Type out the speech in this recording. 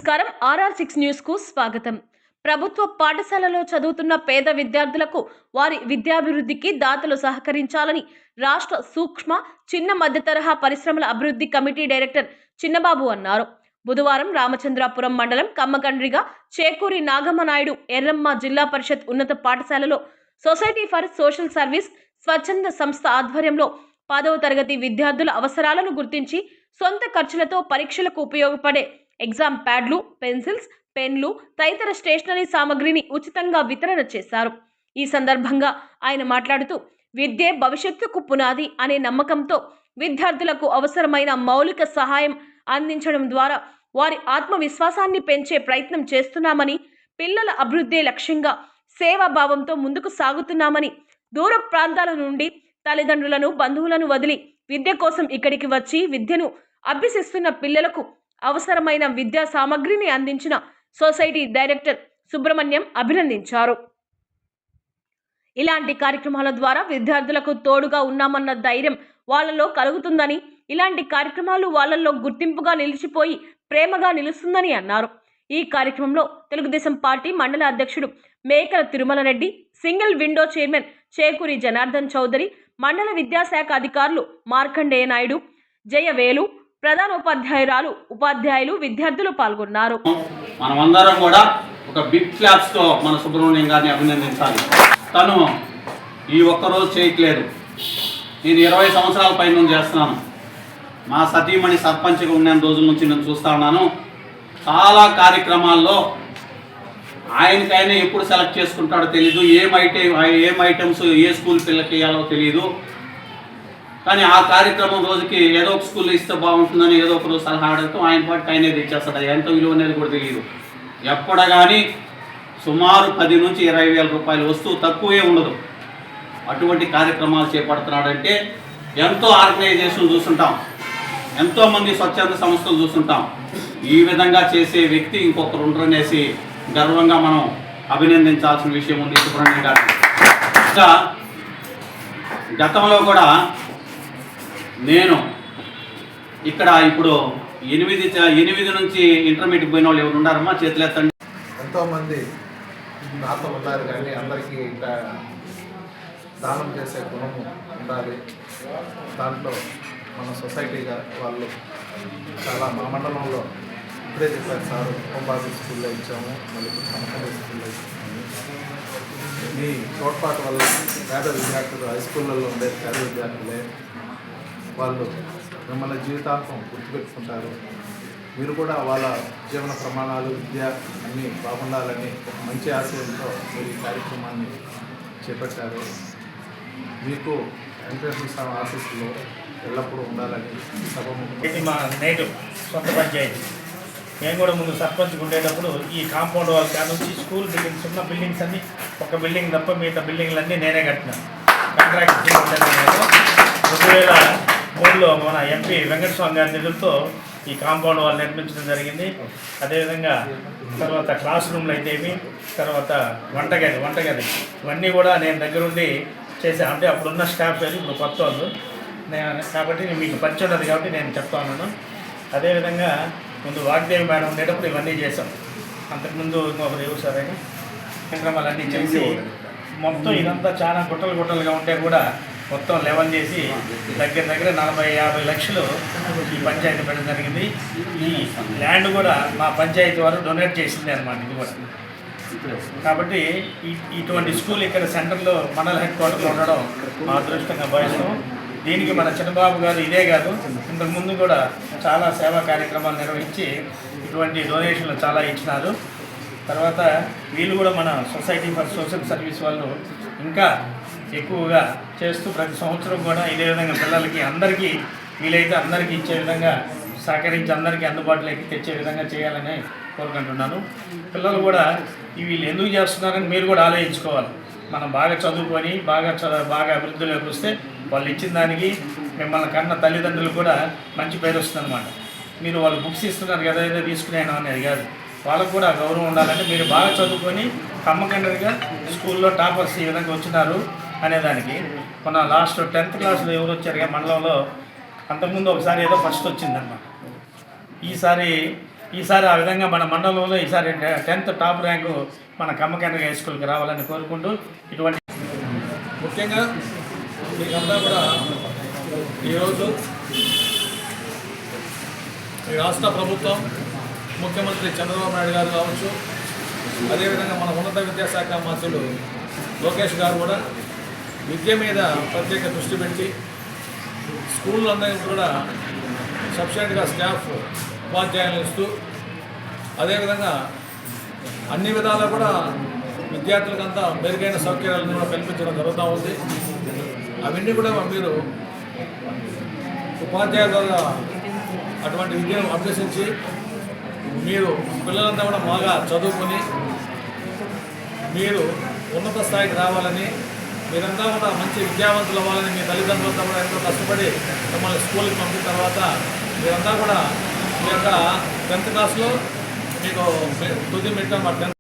నమస్కారం. RR6 news కు స్వాగతం. ప్రభుత్వ పాఠశాలలో చదువుతున్న పేద విద్యార్థులకు వారి విద్యాభివృద్ధికి దాతలు సహకరించాలని రాష్ట్ర సూక్ష్మ చిన్న మధ్య తరహా పరిశ్రమల అభివృద్ధి కమిటీ డైరెక్టర్ చిన్నబాబు అన్నారు. బుధవారం రామచంద్రాపురం మండలం కమ్మకండ్రిగా చేకూరి నాగమ్మనాయుడు ఎర్రమ్మ జిల్లా పరిషత్ ఉన్నత పాఠశాలలో సొసైటీ ఫర్ సోషల్ సర్వీస్ స్వచ్ఛంద సంస్థ ఆధ్వర్యంలో 10వ తరగతి విద్యార్థుల అవసరాలను గుర్తించి సొంత ఖర్చులతో పరీక్షలకు ఉపయోగపడే ఎగ్జామ్ ప్యాడ్లు, పెన్సిల్స్, పెన్లు తదితర స్టేషనరీ సామగ్రిని ఉచితంగా వితరణ చేశారు. ఈ సందర్భంగా ఆయన మాట్లాడుతూ విద్యే భవిష్యత్తుకు పునాది అనే నమ్మకంతో విద్యార్థులకు అవసరమైన మౌలిక సహాయం అందించడం ద్వారా వారి ఆత్మవిశ్వాసాన్ని పెంచే ప్రయత్నం చేస్తున్నామని, పిల్లల అభివృద్ధి లక్ష్యంగా సేవాభావంతో ముందుకు సాగుతున్నామని, దూర ప్రాంతాల నుండి తల్లిదండ్రులను, బంధువులను వదిలి విద్య కోసం ఇక్కడికి వచ్చి విద్యను అభ్యసిస్తున్న పిల్లలకు అవసరమైన విద్యా సామగ్రిని అందించిన సొసైటీ డైరెక్టర్ సుబ్రహ్మణ్యం అభినందించారు. ఇలాంటి కార్యక్రమాల ద్వారా విద్యార్థులకు తోడుగా ఉన్నామన్న ధైర్యం వాళ్ళలో కలుగుతుందని, ఇలాంటి కార్యక్రమాలు వాళ్ళల్లో గుర్తింపుగా నిలిచిపోయి ప్రేమగా నిలుస్తుందని అన్నారు. ఈ కార్యక్రమంలో తెలుగుదేశం పార్టీ మండల అధ్యక్షుడు Mekala Tirumala Reddy, single window chairman Chekuri Janardhan Chowdary, మండల విద్యాశాఖ అధికారులు మార్కండేయ నాయుడు, జయవేలు, ప్రధానోపాధ్యాయురాలు, ఉపాధ్యాయులు, విద్యార్థులు పాల్గొన్నారు. మనమందరం కూడా ఒక బిగ్ క్లాప్స్ తో మన సుబ్రహ్మణ్యం గారిని అభినందించాలి. తను ఈ ఒక్కరోజు చేయట్లేదు. నేను 20 సంవత్సరాల పై నుంచి చేస్తున్నాను. మా సతీమణి సర్పంచ్గా ఉన్న రోజుల నుంచి నేను చూస్తా ఉన్నాను. చాలా కార్యక్రమాల్లో ఆయనకైనా ఎప్పుడు సెలెక్ట్ చేసుకుంటాడో తెలియదు, ఏం ఐటమ్స్ ఏ స్కూల్ పిల్లకి ఇవ్వాలో తెలియదు. కానీ ఆ కార్యక్రమం రోజుకి ఏదో ఒక స్కూల్లో ఇస్తే బాగుంటుందని ఏదో ఒక రోజు సలహా అడగటం, ఆయన పాటికి ఆయనే తెచ్చేస్తాడు. ఎంత విలువ అనేది కూడా తెలియదు. ఎక్కడ కానీ సుమారు 10 నుంచి 20 వేల రూపాయలు వస్తువు తక్కువే ఉండదు. అటువంటి కార్యక్రమాలు చేపడుతున్నాడంటే ఎంతో ఆర్గనైజేషన్ చూస్తుంటాం, ఎంతోమంది స్వచ్ఛంద సంస్థలు చూస్తుంటాం. ఈ విధంగా చేసే వ్యక్తి ఇంకొకరు ఉండరనేసి గర్వంగా మనం అభినందించాల్సిన విషయం ఉంది సుబ్రహ్మణ్యం గారు. ఇంకా గతంలో కూడా నేను ఇక్కడ ఇప్పుడు 8 నుంచి ఇంటర్మీడియట్ పోయిన వాళ్ళు ఎవరు ఉన్నారమ్మా చేతులు ఎత్తండి. ఎంతోమంది నాతో ఉన్నారు, కానీ అందరికీ ఇంకా దానం చేసే గుణము ఉండాలి. దాంట్లో మన సొసైటీగా వాళ్ళు చాలా మా మండలంలో ఇప్పుడే చెప్పారు సార్, హోంబాబీ స్కూల్లో ఇచ్చాము, మళ్ళీ కనకండి స్కూల్లో ఇచ్చాము. మీ తోడ్పాటు వల్ల పేద విద్యార్థులు, హై స్కూళ్ళల్లో ఉండే పేద విద్యార్థులే వాళ్ళు మిమ్మల్ని జీవితాంతం గుర్తుపెట్టుకుంటారు. మీరు కూడా వాళ్ళ జీవన ప్రమాణాలు, విద్య అన్నీ బాగుండాలని ఒక మంచి ఆశయంతో మీరు ఈ కార్యక్రమాన్ని చేపట్టారు. మీకు వెంకటేశ్వర స్వామి ఆశీస్సులో ఎల్లప్పుడూ ఉండాలని ఇది మా నేటివ్ సొంత పంచాయతీ. నేను కూడా ముందు సర్పంచ్గా ఉండేటప్పుడు ఈ కాంపౌండ్ వాళ్ళ కాడ నుంచి స్కూల్ బిల్డింగ్స్ ఉన్న బిల్డింగ్స్ అన్నీ, ఒక బిల్డింగ్ తప్ప మిగతా బిల్డింగ్లన్నీ నేనే కట్టినాను. కాంట్రాక్ట్ 2003లో మన ఎంపీ వెంకటస్వామి గారి నిధులతో ఈ కాంపౌండ్ వాళ్ళు నిర్మించడం జరిగింది. అదేవిధంగా తర్వాత క్లాస్ రూమ్లు అయితేవి, తర్వాత వంటగది ఇవన్నీ కూడా నేను దగ్గరుండి చేశాను. అంటే అప్పుడున్న స్టాఫ్ లేదు, ఇప్పుడు కొత్త వాళ్ళు కాబట్టి మీకు పరిచయం ఉన్నది కాబట్టి నేను చెప్తా ఉన్నాను. అదేవిధంగా ముందు వాగ్దేవి మేడం ఉండేటప్పుడు ఇవన్నీ చేసాం. అంతకుముందు ఇంకొకరు ఎవరు సరే కార్యక్రమాలన్నీ చేసి మొత్తం ఇదంతా చాలా గుట్టలుగా ఉంటే కూడా మొత్తం లెవెల్ చేసి దగ్గర 40-50 లక్షలు ఈ పంచాయతీ పెట్టడం జరిగింది. ఈ ల్యాండ్ కూడా మా పంచాయతీ వారు డొనేట్ చేసింది అన్నమాట. ఇది కూడా కాబట్టి ఇటువంటి స్కూల్ ఇక్కడ సెంటర్లో మండల హెడ్ క్వార్టర్లో ఉండడం మా అదృష్టంగా భావిస్తాం. దీనికి మన చిన్నబాబు గారు ఇదే కాదు, ఇంతకుముందు కూడా చాలా సేవా కార్యక్రమాలు నిర్వహించి ఇటువంటి డొనేషన్లు చాలా ఇచ్చినారు. తర్వాత వీళ్ళు కూడా మన సొసైటీ ఫర్ సోషల్ సర్వీస్ వాళ్ళు ఇంకా ఎక్కువగా చేస్తూ ప్రతి సంవత్సరం కూడా ఇదే విధంగా పిల్లలకి అందరికీ వీలైతే అందరికీ ఇచ్చే విధంగా సహకరించి అందరికీ అందుబాటులోకి తెచ్చే విధంగా చేయాలని కోరుకుంటున్నాను. పిల్లలు కూడా వీళ్ళు ఎందుకు చేస్తున్నారని మీరు కూడా ఆలోచించుకోవాలి. మనం బాగా చదువుకొని బాగా అభివృద్ధిలోకి వస్తే వాళ్ళు ఇచ్చిన దానికి మిమ్మల్ని కన్న తల్లిదండ్రులు కూడా మంచి పేరు వస్తుంది అనమాట. మీరు వాళ్ళు బుక్స్ ఇస్తున్నారు కదా ఏదో తీసుకునేను అనేది కాదు, వాళ్ళకు కూడా గౌరవం ఉండాలంటే మీరు బాగా చదువుకొని కమ్మకండగా స్కూల్లో టాపర్స్ ఈ విధంగా వచ్చినారు అనేదానికి. మన లాస్ట్ 10th క్లాస్లో ఎవరు వచ్చారు మండలంలో, అంతకుముందు ఒకసారి ఏదో ఫస్ట్ వచ్చిందన్నమాట. ఈసారి ఈసారి ఆ విధంగా మన మండలంలో ఈసారి 10th టాప్ ర్యాంకు మన కమ్మకెండ్ర హై స్కూల్కి రావాలని కోరుకుంటూ ఇటువంటి ముఖ్యంగా మీకంతా కూడా ఈరోజు ఈ రాష్ట్ర ప్రభుత్వం ముఖ్యమంత్రి చంద్రబాబు నాయుడు గారు కావచ్చు, అదేవిధంగా మన ఉన్నత విద్యాశాఖ మంత్రులు లోకేష్ గారు కూడా విద్య మీద ప్రత్యేక దృష్టి పెట్టి స్కూళ్ళందరికీ కూడా సఫిషియెంట్గా స్టాఫ్ ఉపాధ్యాయులు ఇస్తూ, అదేవిధంగా అన్ని విధాలా కూడా విద్యార్థులకంతా మెరుగైన సౌకర్యాలను కూడా కల్పించడం జరుగుతూ ఉంది. అవన్నీ కూడా మీరు ఉపాధ్యాయుల ద్వారా అటువంటి విద్యను అభ్యసించి మీరు పిల్లలంతా కూడా బాగా చదువుకొని మీరు ఉన్నత స్థాయికి రావాలని, మీరంతా కూడా మంచి విద్యావంతులు అవ్వాలని మీ తల్లిదండ్రులంతా కూడా ఎంతో కష్టపడి మిమ్మల్ని స్కూల్కి పంపిన తర్వాత మీరంతా కూడా మీ యొక్క 10th క్లాస్లో మీకు తుది మిడ్ టర్మ్